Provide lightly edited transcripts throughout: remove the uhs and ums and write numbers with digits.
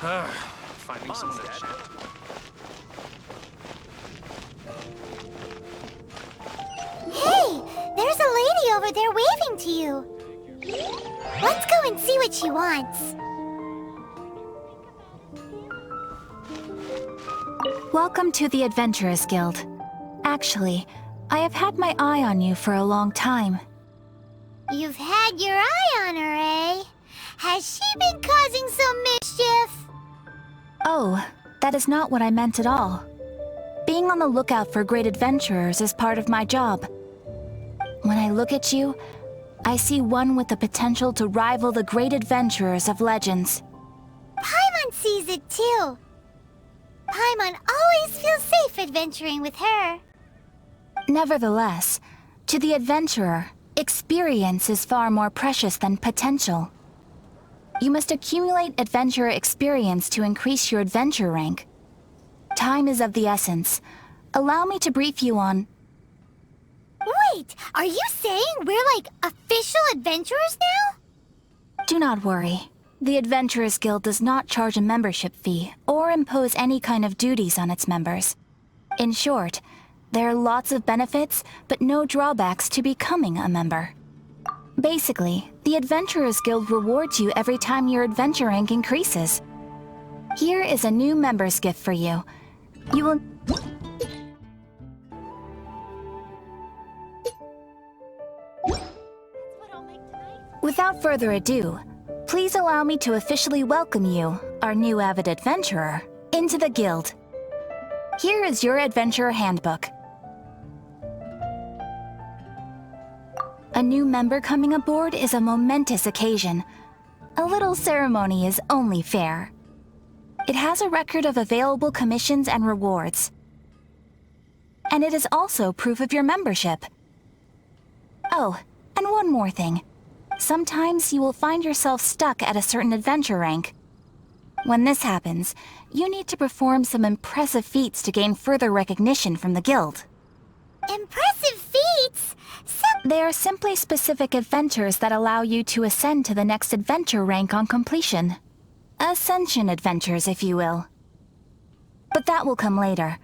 Finding some fish. Hey, there's a lady over there waving to you. Let's go and see what she wants. Welcome to the Adventurers Guild. Actually, I have had my eye on you for a long time. You've had your eye on her, eh? Has she been causing some mischief? Oh, that is not what I meant at all. Being on the lookout for great adventurers is part of my job. When I look at you, I see one with the potential to rival the great adventurers of legends. Paimon sees it too. Paimon always feels safe adventuring with her. Nevertheless, to the adventurer, experience is far more precious than potential. You must accumulate adventurer experience to increase your adventure rank. Time is of the essence. Allow me to brief you on... Wait, are you saying we're like official adventurers now? Do not worry. The Adventurers Guild does not charge a membership fee or impose any kind of duties on its members. In short, there are lots of benefits, but no drawbacks to becoming a member. Basically, the Adventurers Guild rewards you every time your adventure rank increases. Here is a new member's gift for you. You will... Without further ado, please allow me to officially welcome you, our new avid adventurer, into the guild. Here is your adventurer handbook. A new member coming aboard is a momentous occasion. A little ceremony is only fair. It has a record of available commissions and rewards. And it is also proof of your membership. Oh, and one more thing. Sometimes you will find yourself stuck at a certain adventure rank. When this happens, you need to perform some impressive feats to gain further recognition from the guild. Impressive feats? They are simply specific adventures that allow you to ascend to the next adventure rank on completion. Ascension adventures, if you will. But that will come later.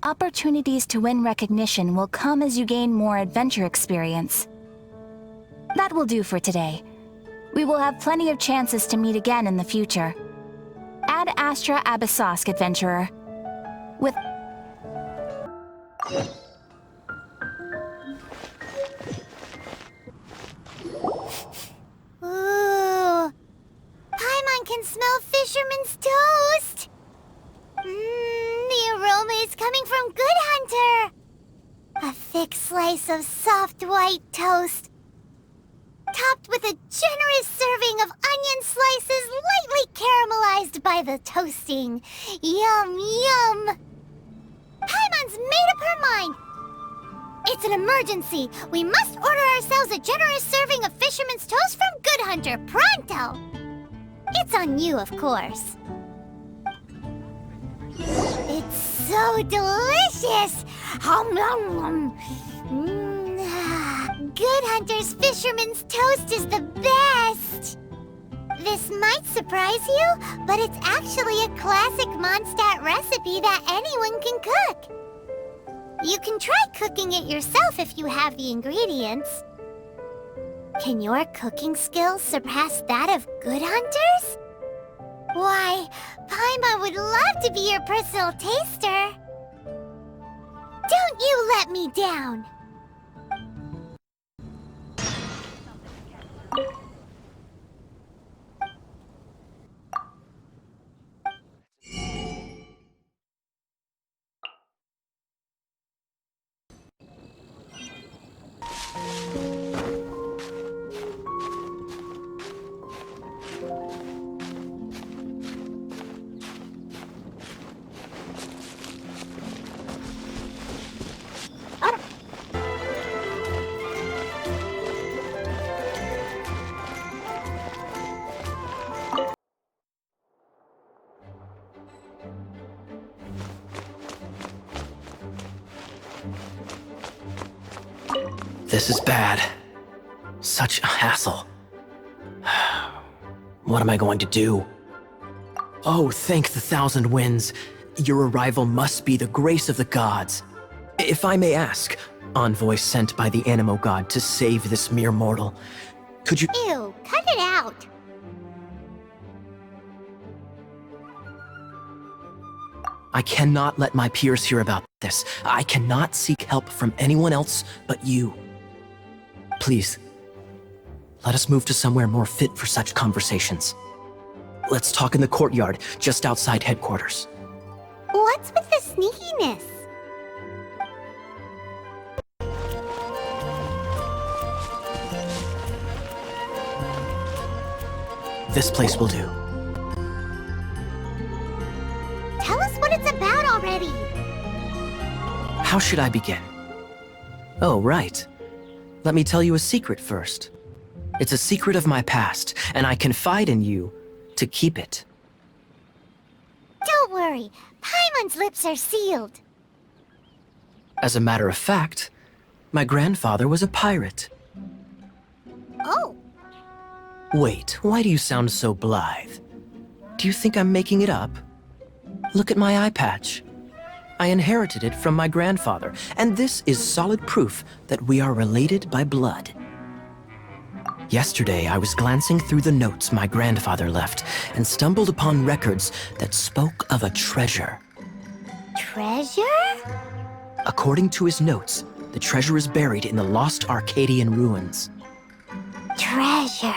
Opportunities to win recognition will come as you gain more adventure experience. That will do for today. We will have plenty of chances to meet again in the future. Ad Astra Abyssosk, adventurer. With... Ooh. Paimon can smell fisherman's toast. The aroma is coming from Good Hunter. A thick slice of soft white toast, topped with a generous serving of onion slices lightly caramelized by the toasting. Yum, yum! Paimon's made up her mind! It's an emergency! We must order ourselves a generous serving of fisherman's toast from Good Hunter, pronto! It's on you, of course. It's so delicious! Hum, hum, hum. Good Hunter's Fisherman's Toast is the best! This might surprise you, but it's actually a classic Mondstadt recipe that anyone can cook. You can try cooking it yourself if you have the ingredients. Can your cooking skills surpass that of Good Hunter's? Why, Paimon would love to be your personal taster. Don't you let me down! This is bad. Such a hassle. What am I going to do? Oh, thank the thousand winds. Your arrival must be the grace of the gods. If I may ask, envoy sent by the Animo god to save this mere mortal, could you— Ew, cut it out. I cannot let my peers hear about this. I cannot seek help from anyone else but you. Please, let us move to somewhere more fit for such conversations. Let's talk in the courtyard, just outside headquarters. What's with the sneakiness? This place will do. Tell us what it's about already. How should I begin? Oh, right. Let me tell you a secret first. It's a secret of my past, and I confide in you to keep it. Don't worry, Paimon's lips are sealed. As a matter of fact, my grandfather was a pirate. Oh, Wait, why do you sound so blithe? Do you think I'm making it up? Look at my eye patch. I inherited it from my grandfather, and this is solid proof that we are related by blood. Yesterday, I was glancing through the notes my grandfather left and stumbled upon records that spoke of a treasure. treasure? According to his notes, the treasure is buried in the lost Arcadian ruins. Treasure.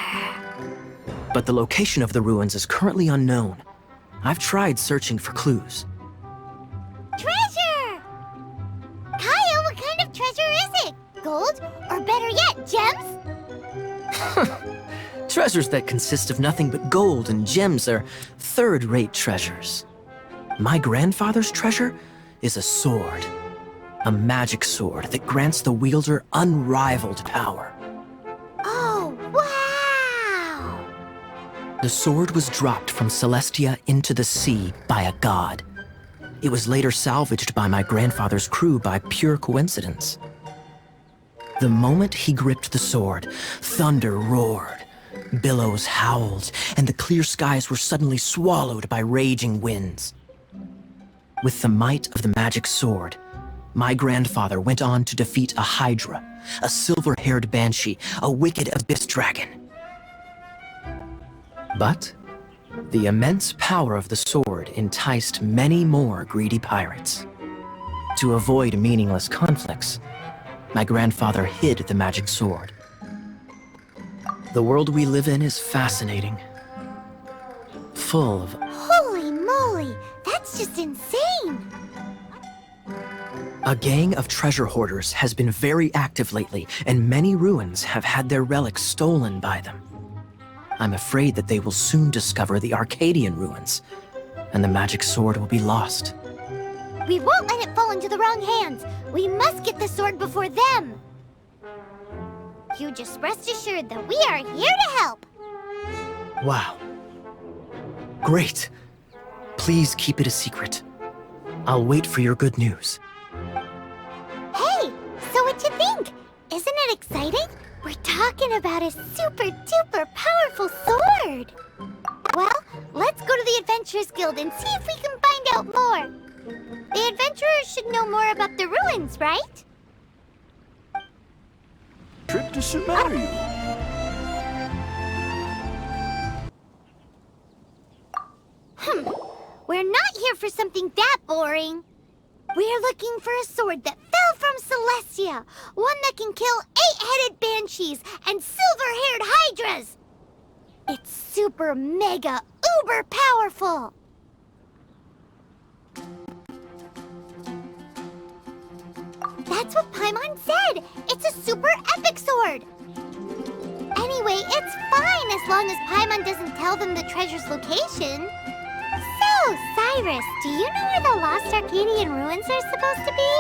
But the location of the ruins is currently unknown. I've tried searching for clues. Treasure! Kaya, what kind of treasure is it? Gold? Or better yet, gems? Treasures that consist of nothing but gold and gems are third-rate treasures. My grandfather's treasure is a sword. A magic sword that grants the wielder unrivaled power. Oh, wow! The sword was dropped from Celestia into the sea by a god. It was later salvaged by my grandfather's crew by pure coincidence. The moment he gripped the sword, thunder roared, billows howled, and the clear skies were suddenly swallowed by raging winds. With the might of the magic sword, my grandfather went on to defeat a hydra, a silver-haired banshee, a wicked abyss dragon. But the immense power of the sword enticed many more greedy pirates. To avoid meaningless conflicts, my grandfather hid the magic sword. The world we live in is fascinating, full of— Holy moly! That's just insane! A gang of treasure hoarders has been very active lately, and many ruins have had their relics stolen by them. I'm afraid that they will soon discover the Arcadian ruins, and the magic sword will be lost. We won't let it fall into the wrong hands. We must get the sword before them. You just rest assured that we are here to help. Wow. Great. Please keep it a secret. I'll wait for your good news. Hey, so what you think? Isn't it exciting? We're talking about a super-duper powerful sword. Well, let's go to the Adventurers Guild and see if we can find out more. The adventurers should know more about the ruins, right? Trip to Sumeria. We're not here for something that boring. We're looking for a sword that fell from Celestia. One that can kill 8-headed banshees and silver-haired hydras. It's super mega uber powerful. That's what Paimon said. It's a super epic sword. Anyway, it's fine as long as Paimon doesn't tell them the treasure's location. So, Cyrus, do you know where the lost Arcadian ruins are supposed to be?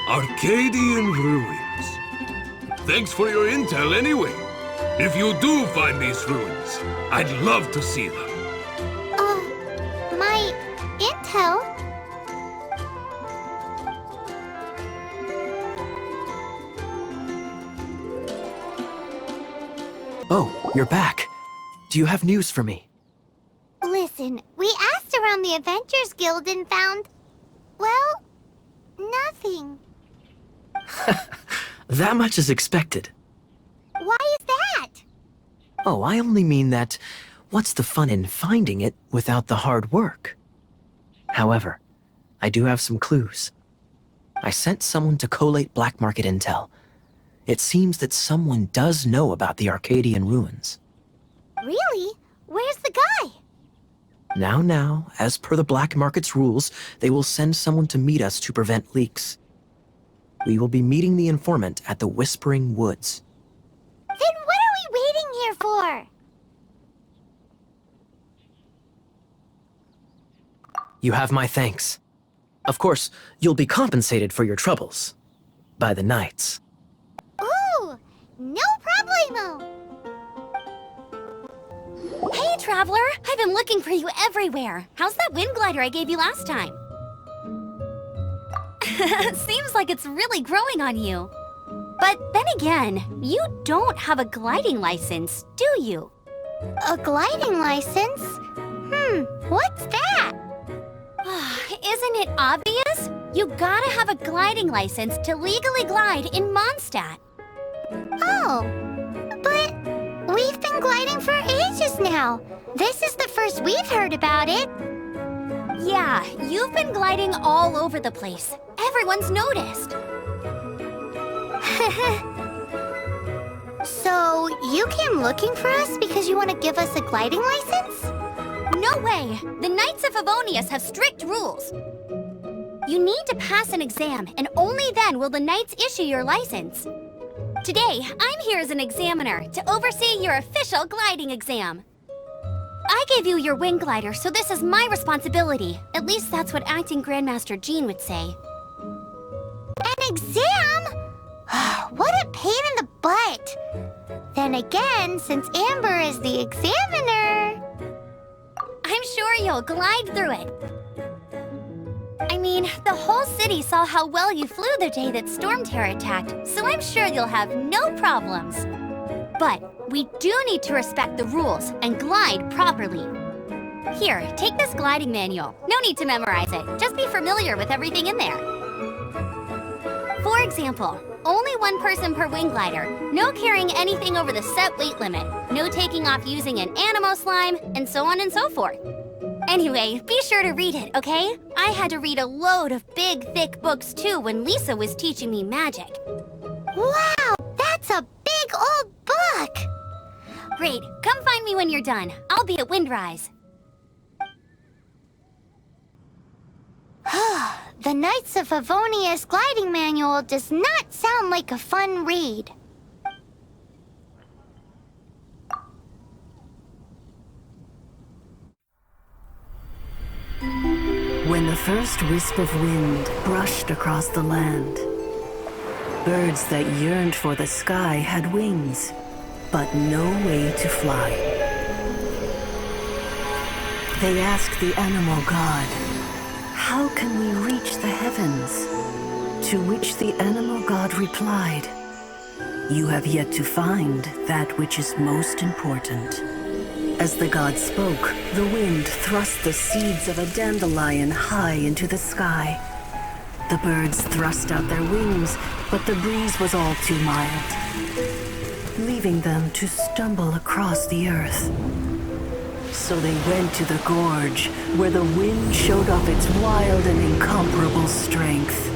Arcadian ruins. Thanks for your intel anyway. If you do find these ruins, I'd love to see them. My intel? Oh, you're back. Do you have news for me? Listen, we asked around the Adventures Guild and found... well, nothing. That much is expected. Why is that? Oh, I only mean that what's the fun in finding it without the hard work? However, I do have some clues. I sent someone to collate black market intel. It seems that someone does know about the Arcadian ruins. Really? Where's the guy? Now, as per the black market's rules, they will send someone to meet us to prevent leaks. We will be meeting the informant at the Whispering Woods. Then what are we waiting here for? You have my thanks. Of course, you'll be compensated for your troubles. By the knights. Ooh, no problemo. Hey, Traveler! I've been looking for you everywhere. How's that wind glider I gave you last time? Seems like it's really growing on you. But then again, you don't have a gliding license, do you? A gliding license? What's that? Isn't it obvious? You gotta have a gliding license to legally glide in Mondstadt. Oh, but we've been gliding for ages now. This is the first we've heard about it. Yeah, you've been gliding all over the place. Everyone's noticed. So, you came looking for us because you want to give us a gliding license? No way! The Knights of Favonius have strict rules. You need to pass an exam, and only then will the Knights issue your license. Today, I'm here as an examiner to oversee your official gliding exam. I gave you your wing glider, so this is my responsibility. At least that's what Acting Grandmaster Jean would say. An exam? What a pain in the butt. Then again, since Amber is the examiner... I'm sure you'll glide through it. I mean, the whole city saw how well you flew the day that Storm Terror attacked, so I'm sure you'll have no problems. But we do need to respect the rules and glide properly. Here, take this gliding manual. No need to memorize it. Just be familiar with everything in there. For example, only one person per wing glider, no carrying anything over the set weight limit, no taking off using an animo slime, and so on and so forth. Anyway, be sure to read it, okay? I had to read a load of big, thick books too when Lisa was teaching me magic. Wow, that's a big old book! Great, come find me when you're done. I'll be at Windrise. The Knights of Favonius gliding manual does not sound like a fun read. When the first wisp of wind brushed across the land, birds that yearned for the sky had wings, but no way to fly. They asked the animal god, "How can we reach the heavens?" To which the animal god replied, "You have yet to find that which is most important." As the god spoke, the wind thrust the seeds of a dandelion high into the sky. The birds thrust out their wings, but the breeze was all too mild, leaving them to stumble across the earth. So they went to the gorge, where the wind showed off its wild and incomparable strength.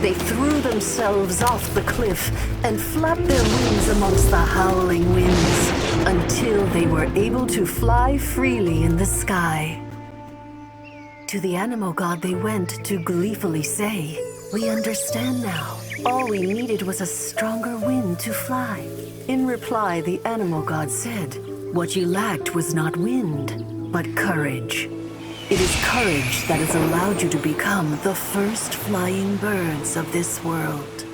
They threw themselves off the cliff and flapped their wings amongst the howling winds until they were able to fly freely in the sky. To the animal god they went to gleefully say, "We understand now. All we needed was a stronger wind to fly." In reply, the animal god said, "What you lacked was not wind, but courage. It is courage that has allowed you to become the first flying birds of this world."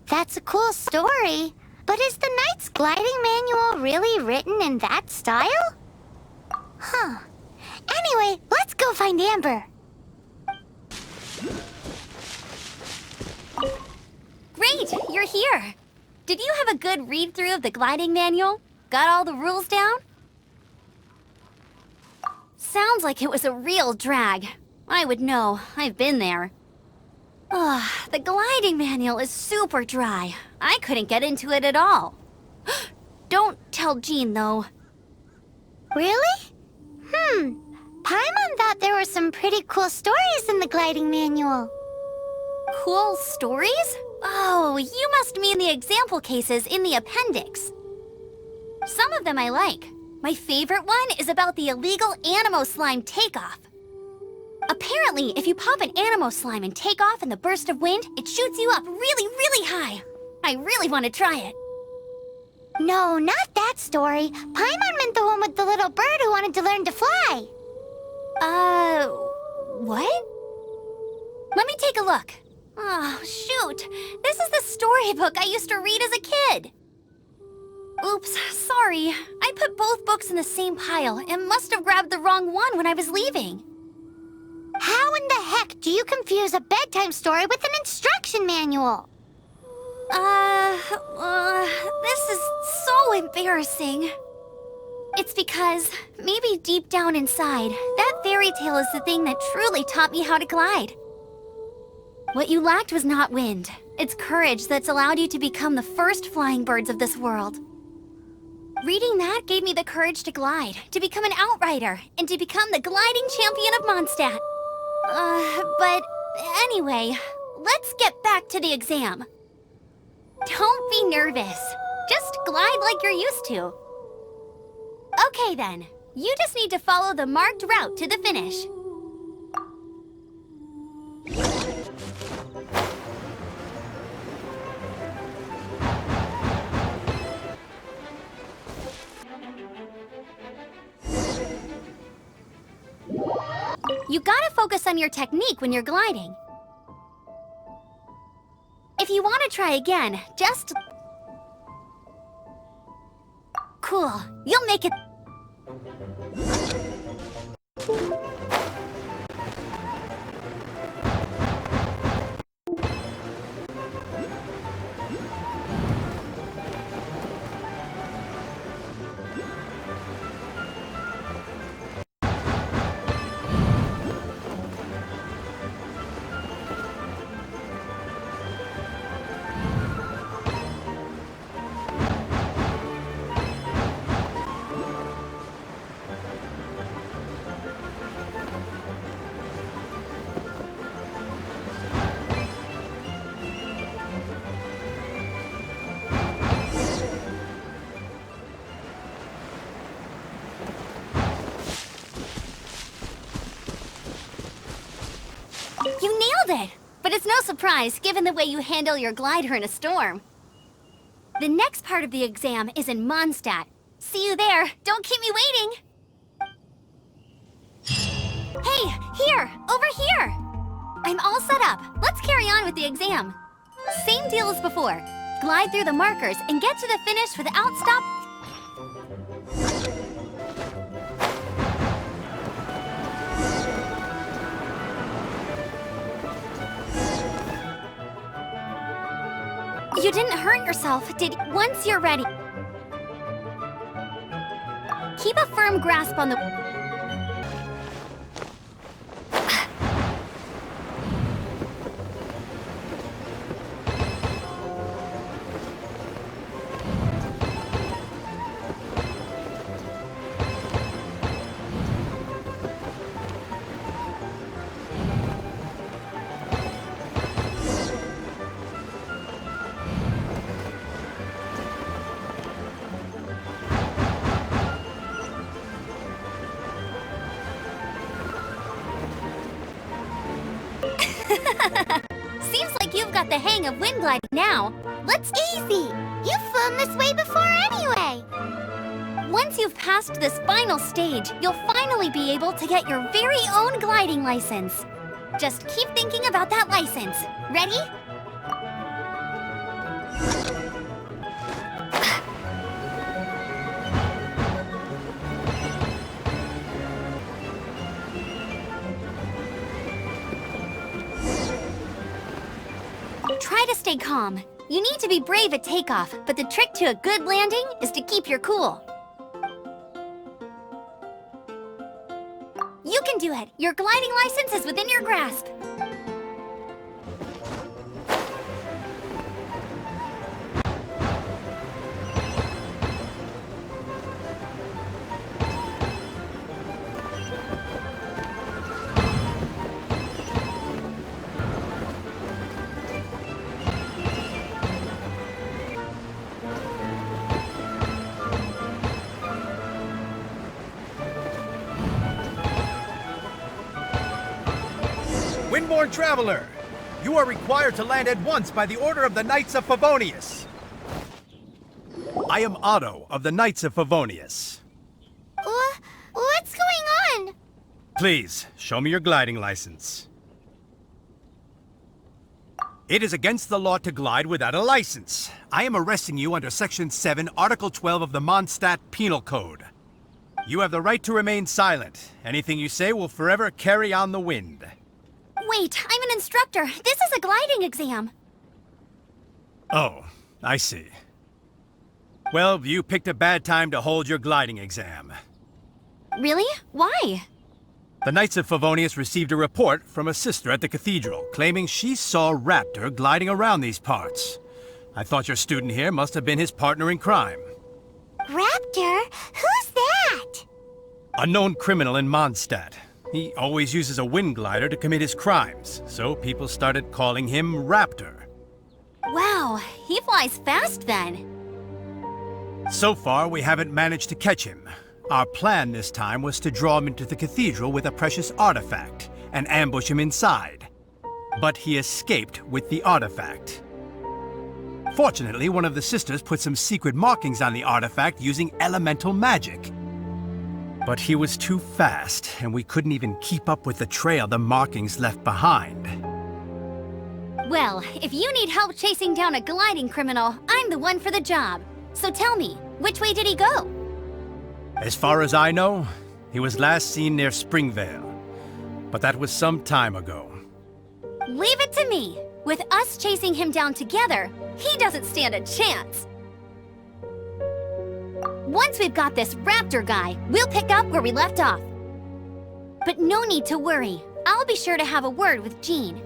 That's a cool story. But is the Knight's gliding manual really written in that style? Anyway, let's go find Amber. you're here. Did you have a good read-through of the gliding manual? Got all the rules down? Sounds like it was a real drag. I would know. I've been there. Ugh, the gliding manual is super dry. I couldn't get into it at all. Don't tell Jean, though. Really? Paimon thought there were some pretty cool stories in the gliding manual. Cool stories? Oh, you must mean the example cases in the appendix. Some of them I like. My favorite one is about the illegal Animo Slime takeoff. Apparently, if you pop an Animo Slime and take off in the burst of wind, it shoots you up really, really high. I really want to try it. No, not that story. Paimon meant the one with the little bird who wanted to learn to fly. What? Let me take a look. Oh, shoot. This is the storybook I used to read as a kid. Oops, sorry. I put both books in the same pile and must have grabbed the wrong one when I was leaving. How in the heck do you confuse a bedtime story with an instruction manual? This is so embarrassing. It's because, maybe deep down inside, that fairy tale is the thing that truly taught me how to glide. What you lacked was not wind. It's courage that's allowed you to become the first flying birds of this world. Reading that gave me the courage to glide, to become an outrider, and to become the gliding champion of Mondstadt. But anyway, let's get back to the exam. Don't be nervous. Just glide like you're used to. Okay then, you just need to follow the marked route to the finish. You gotta focus on your technique when you're gliding. If you want to try again, just... Cool, you'll make it... You nailed it! But it's no surprise, given the way you handle your glider in a storm. The next part of the exam is in Mondstadt. See you there. Don't keep me waiting! Hey, here! Over here! I'm all set up. Let's carry on with the exam. Same deal as before. Glide through the markers and get to the finish without stop... You didn't hurt yourself, did you? Once you're ready, keep a firm grasp on the... Seems like you've got the hang of wind gliding now. Let's... Easy! You've flown this way before anyway! Once you've passed this final stage, you'll finally be able to get your very own gliding license. Just keep thinking about that license. Ready? Try to stay calm. You need to be brave at takeoff, but the trick to a good landing is to keep your cool. You can do it! Your gliding license is within your grasp! Windborne Traveler, you are required to land at once by the order of the Knights of Favonius. I am Otto of the Knights of Favonius. What's going on? Please, show me your gliding license. It is against the law to glide without a license. I am arresting you under Section 7, Article 12 of the Mondstadt Penal Code. You have the right to remain silent. Anything you say will forever carry on the wind. Wait, I'm an instructor. This is a gliding exam. Oh, I see. Well, you picked a bad time to hold your gliding exam. Really? Why? The Knights of Favonius received a report from a sister at the cathedral claiming she saw Raptor gliding around these parts. I thought your student here must have been his partner in crime. Raptor? Who's that? A known criminal in Mondstadt. He always uses a wind glider to commit his crimes, so people started calling him Raptor. Wow, he flies fast then. So far, we haven't managed to catch him. Our plan this time was to draw him into the cathedral with a precious artifact and ambush him inside. But he escaped with the artifact. Fortunately, one of the sisters put some secret markings on the artifact using elemental magic. But he was too fast, and we couldn't even keep up with the trail the markings left behind. Well, if you need help chasing down a gliding criminal, I'm the one for the job. So tell me, which way did he go? As far as I know, he was last seen near Springvale. But that was some time ago. Leave it to me. With us chasing him down together, he doesn't stand a chance. Once we've got this Raptor guy, we'll pick up where we left off. But no need to worry. I'll be sure to have a word with Jean.